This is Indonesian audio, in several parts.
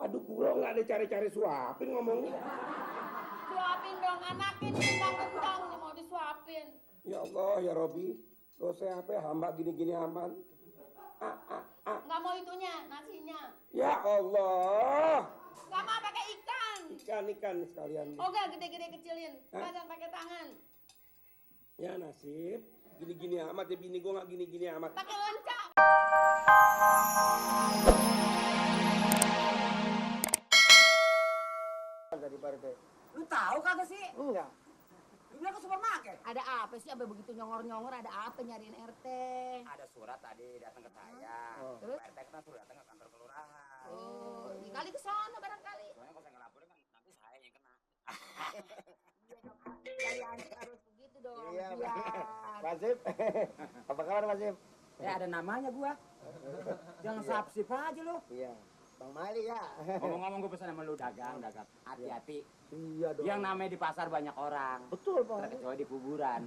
Aduh, gua nggak ada cari-cari suapin ngomongnya. Suapin dong, anakin kentang-kentang nih mau disuapin. Ya Allah, ya Robi. Dosa apa ya, hamba gini-gini aman. Nggak mau itunya, nasinya. Ya Allah. Sama pakai ikan. Ikan sekalian. Oke, gede-gede kecilin. Pasang pakai tangan. Ya nasib. Gini-gini amat ya bini gua nggak gini-gini amat. Pakai loncat. Dari Pak RT. Lu tahu kagak sih? Enggak. Lu bilang ke supermarket. Ada apa sih? Abang begitu nyongor-nyongor ada apa nyariin RT? Ada surat tadi datang ke saya. Terus? Pak RT kan suruh datang ke kantor kelurahan. Oh, kali ke sono barangkali. Soalnya kalau saya ngelaporin kan nanti saya yang kena. Jalan harus begitu dong. Iya, biar. Mas Sip. Apa kabar Mas Sip? Ada namanya gua. Jangan Iya. sapsip aja lu. Iya. Bang Mali ya. Ngomong-ngomong gue pesan sama lu dagang. Hati-hati. Iya dong. Yang namanya di pasar banyak orang. Betul Bang. Terkecuali di kuburan.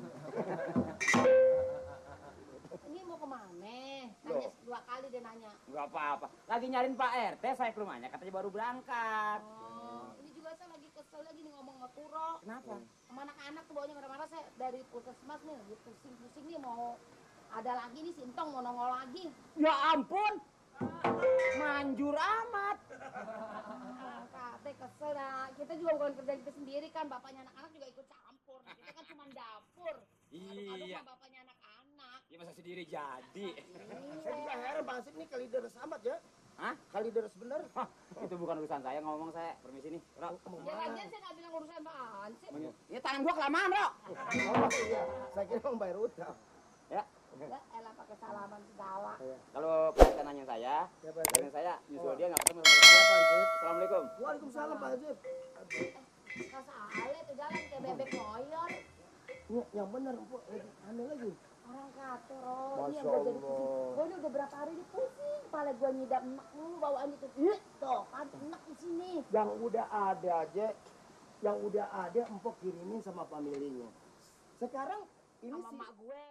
Ini mau kemana? Nanya 2 kali dia nanya. Enggak apa-apa. Lagi nyariin Pak RT saya ke rumahnya katanya baru berangkat. Oh, ini juga saya lagi kesel lagi nih ngomong sama Kuro. Kenapa? Sama anak-anak tuh bawanya marah-marah saya dari puskesmas nih, lagi pusing-pusing nih mau ada lagi nih Sintong mau nongol lagi. Ya ampun. Manjur amat. Kate kesel nah. Kita juga bukan kerja kita sendiri kan, bapaknya anak-anak juga ikut campur. Kita kan cuma dapur. Aduk-aduk Iya. sama bapaknya anak-anak. Ya masa sendiri jadi. Saya juga heran Bang Sip nih kalideres amat ya. Hah? Kalideres bener. Hah, itu bukan urusan saya ngomong saya. Permisi nih. Rok. Ya lagian saya nggak bilang urusan apaan sih. Ya tangan gua kelamaan, Rok. Oh iya. Saya kira mau bayar utang. Ya. Ya elah pakai salaman segala. Kalau Pak RT nanya saya, Ya, Pak RT. dengan saya nyusul dia nggak ketemu sama saya. Bang Sip. Assalamualaikum. Waalaikumsalam Bang Sip. Kasale tuh jalan kayak bebek koyor. Ini yang bener Empuk lagi aneh lagi. Orang kata Roh, ini Masya yang gua jadi pusing. Allah. Gua ini udah berapa hari ini pusing. Kepala gua nyidam enak mulu bawaan itu. Tuh kan enak di sini. Yang udah ada aja, yang udah ada Empuk kirimin sama familinya. Sekarang ini Sama sih mak gue.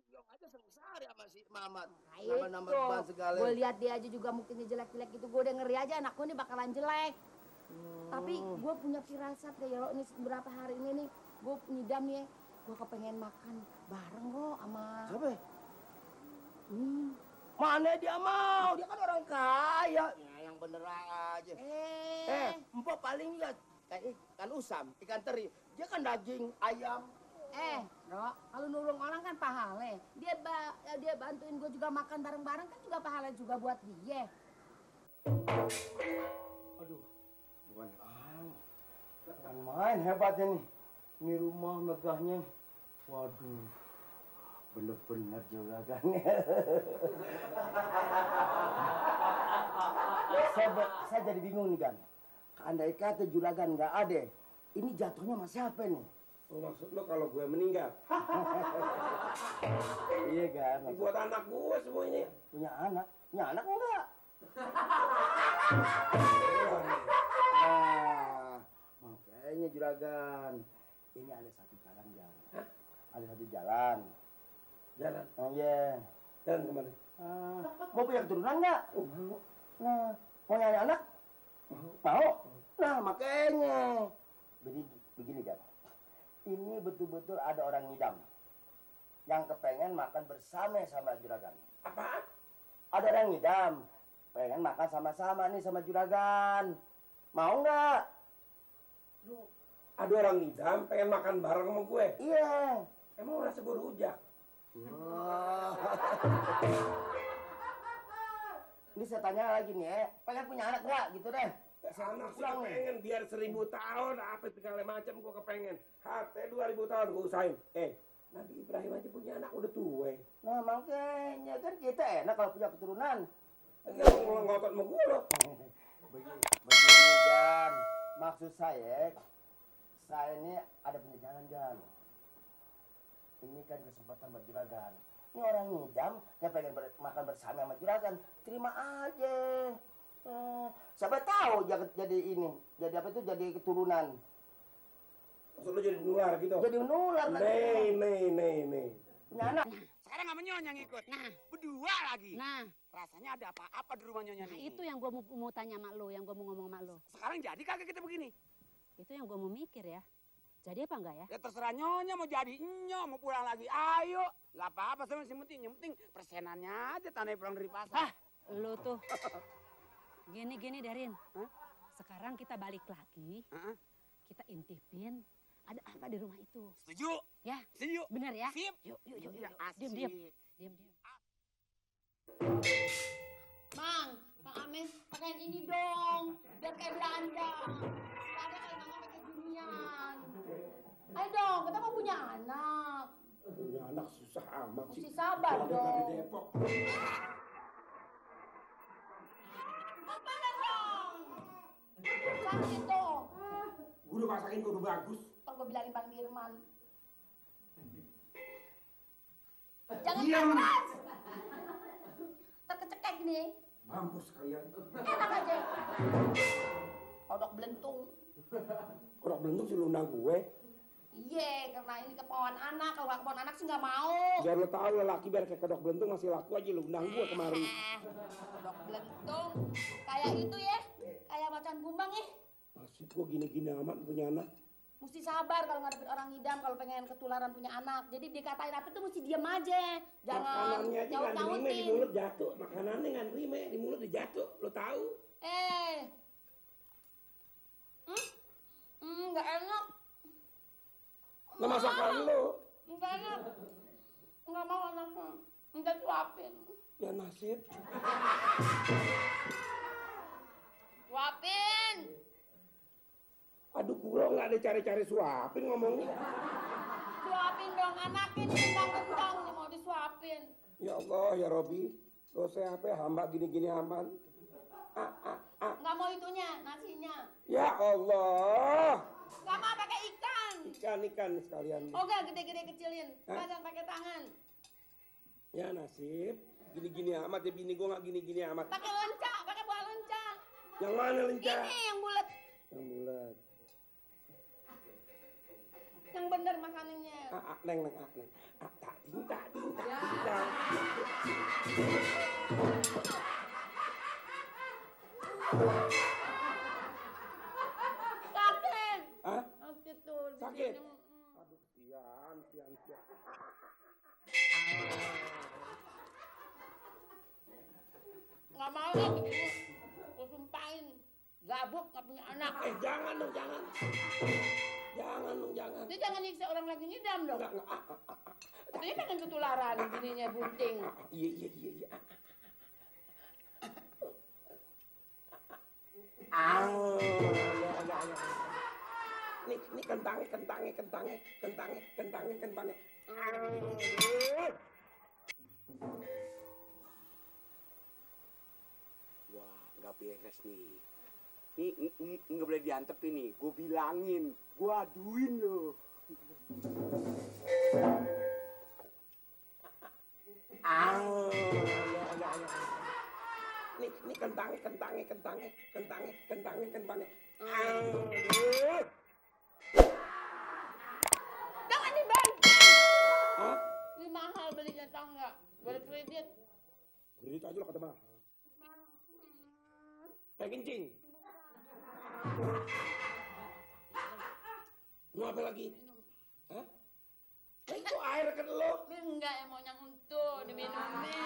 belum aja sengsara sama si Mamat. Nah, Nambah-nambah itu. ban segala. Gue lihat dia aja juga mungkinnya jelek-jelek gitu. Gue udah ngeri aja anak gue nih bakalan jelek. Tapi gue punya firasat deh ya, ini beberapa hari ini nih gue nyidam nih, gue kepengen makan bareng kok sama. Siapa? Mana dia mau? Dia kan orang kaya. Ya, yang bener aja. Empok paling lihat ikan usam, ikan teri. Dia kan daging ayam. Rok, kalau nolong orang kan pahala. Dia bantuin gue juga makan bareng-bareng kan juga pahala juga buat dia. Aduh, bukan main hebatnya nih. Ini rumah megahnya. Waduh, bener-bener juga kan. saya jadi bingung nih kan. Andai kata juragan nggak ada, ini jatuhnya sama siapa nih? Oh, maksud lo kalau gue meninggal? Iya kan? Ini buat anak gue semuanya. Punya anak enggak? Makanya juragan, ini ada satu jalan Jan. Ada satu jalan. Jalan. Oh iya. Jalan kemana? Mau punya keturunan nggak? Oh, mau. Nah, mau nyari anak? Mau? Nah, makanya. Begini kan. Ini betul-betul ada orang ngidam yang kepengen makan bersama sama juragan. Apaan? Ada orang ngidam pengen makan sama-sama nih sama juragan. Mau nggak? Lu ada orang ngidam pengen makan bareng sama gue. Iya. Emang rasa gue rujak? Wah. Ini saya tanya lagi nih ya, pengen punya anak nggak gitu deh? Anak sih kepengen biar 1000 tahun apa segala macam gue kepengen. Hati 2000 tahun gue usahain. Nabi Ibrahim aja punya anak udah tua. Nah makanya kan kita enak kalau punya keturunan. Enggak mau ngotot sama gue loh. Begini Jan, maksud saya ini ada punya jalan Jan. Ini kan kesempatan buat juragan. Ini orang ngidam, dia pengen makan bersama sama juragan. Terima aja. Siapa tahu jadi ini, jadi apa itu, jadi keturunan. Maksud lu jadi nular gitu? Jadi nular kan. Nih. Punya anak. Sekarang sama Nyonya ngikut. Nah, Berdua lagi. nah, Rasanya ada apa-apa di rumah Nyonya nah nih. itu yang gue mau tanya sama lo, yang gue mau ngomong sama lo. Sekarang jadi kagak kita begini? Itu yang gue mau mikir ya. Jadi apa enggak ya? Ya terserah Nyonya mau jadi Nyo, mau pulang lagi. Ayo. Gak apa-apa sama yang penting persenannya aja tanah pulang dari pasar. Hah, lo tuh. Gini Darin. Hah? Sekarang kita balik lagi. Heeh. Kita intipin. Ada apa di rumah itu? Setuju? Ya, Setuju? bener ya? Sip. Yuk. Iya, asik. Diam. Mang, Kang Amin pakaian ini dong, biar kayak belanja. Sekarang kalau Mang pakai ginian. Ayo dong, kita mau punya anak. Punya anak susah amat sih. Mesti sabar Kalau ada dong. di Depok. Apa dong? Sakit dong. Gue udah masakin kok udah bagus. Ntar gue bilangin Bang Dirman. Jangan Diam. keras. Terkecekek nih. Mampus kalian. Enak aja. Kodok belentung. Kodok belentung sih lu undang gue. Iya, karena ini kepauan anak. Kalau nggak kepauan anak sih nggak mau. Biar lu tahu lelaki biar kayak kodok belentung masih laku aja lu undang gue kemari. Kodok belentung. Kayak itu ya. Kayak macan kumbang ya. Nasib gue gini-gini amat punya anak. Mesti sabar kalau ngadepin orang ngidam, kalau pengen ketularan punya anak. Jadi dikatain apa itu mesti diem aja. Jangan Makanannya aja nggak nerima di nyaut-nyautin. mulut jatuh. Makanannya nggak nerima di mulut dia jatuh. Lu tahu? Nggak enak. Nah masakan lu. Nggak enak. Nggak mau anaknya. Nggak suapin. Ya nasib. Suapin. Aduh kulo nggak ada cari-cari suapin ngomongnya. Suapin dong anakin. Kentang-kentang nih mau disuapin. Ya Allah ya Robi. Dosa apa ya hamba gini-gini aman. Nggak mau itunya, nasinya. Ya Allah. Nggak mau pakai ikan. Ikan sekalian. Oke, gede-gede kecilin. Hah? Pasang pakai tangan. Ya nasib. Gini-gini amat ya bini gua nggak gini-gini amat. Pakai lenca, pakai buah lenca. Yang mana lenca? Ini yang bulat. Yang bulat. Yang bener makanannya. Neng. Tak ting. Sakit. Hah? Sakit tuh. Sakit? Begini. Aduh, sian. Nggak mau lah begini. Gue sumpahin. Gabuk nggak punya anak. Jangan dong, jangan. Jangan. Dia jangan nyiksa orang lagi ngidam dong. Enggak. Dia pengen ketularan bininya bunting. Iya. Nih kentangnya. Wah, nggak beres nih. Ini nggak boleh diantepin nih. Gue bilangin, gue aduin lo. Nih kentangnya. Jangan dibantu. Hah? Ini mahal belinya tau nggak? Boleh kredit. Kredit aja lo kata mah. Kayak kencing. Mau apa lagi? Hah? Itu air kan lo. Enggak ya mau yang itu diminumnya.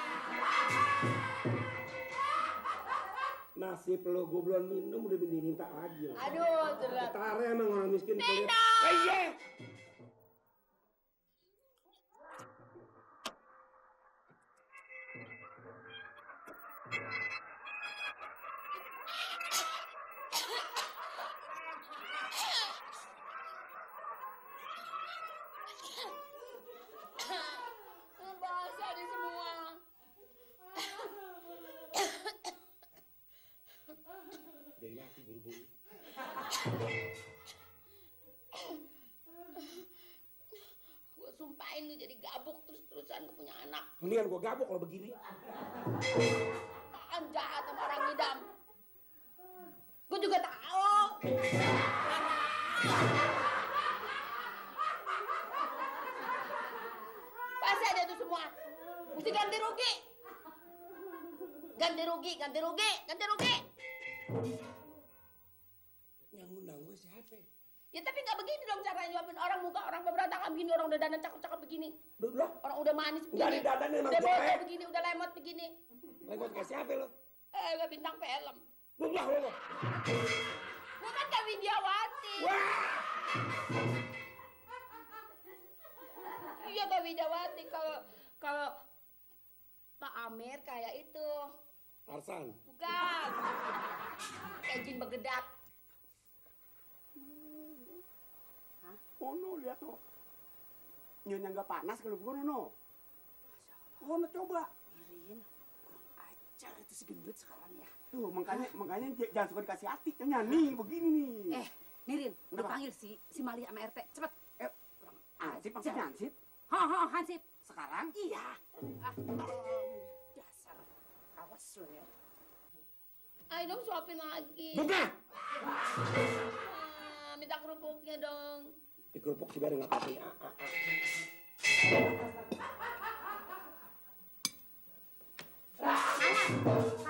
Nasib lo gue belum minum udah minta lagi. Aduh, jelas. Ketara emang orang miskin. Nendang! Iya. Basah di semua. Udah mati buru-buru. Gue sumpahin lu jadi gabuk terus-terusan gak punya anak. Mendingan gue gabuk kalau begini. Apaan jahat sama orang ngidam. Gue juga tahu. Basah aja tuh semua. Mesti ganti rugi. Ganti rugi, ganti rugi, ganti rugi. Yang ngundang gue siapa? Ya tapi nggak begini dong cara nyuapin orang, muka orang beberantakan begini, orang udah dandan cakep-cakep begini. Dulu Orang udah manis begini. Nggak didandanin emang udah bocah jelek. begini, udah lemot begini. Lengkot kayak siapa lo? Gak bintang film. Dulu lo. Gue kan Kak Widiawati. Wah. Iya Kak Widiawati. Kalau Pak Amer kayak itu. Tarsan. Bukan. Kayak jin begedak. Oh no, lihat tuh. Nyonya nggak panas kalau bukan no. Oh no, coba. Mirin, kurang ajar itu si gendut sekarang ya. Tuh makanya jangan suka dikasih hati kan nih begini nih. Mirin, udah Kenapa? panggil si Mali sama RT, cepet. Kurang Ansip maksudnya Ansip. Hansip. Sekarang? Iya. Dasar, awas lo ya. Ayo dong suapin lagi. Buka. Minta kerupuknya dong. Di kerupuk si Baru nggak pakai. Mana?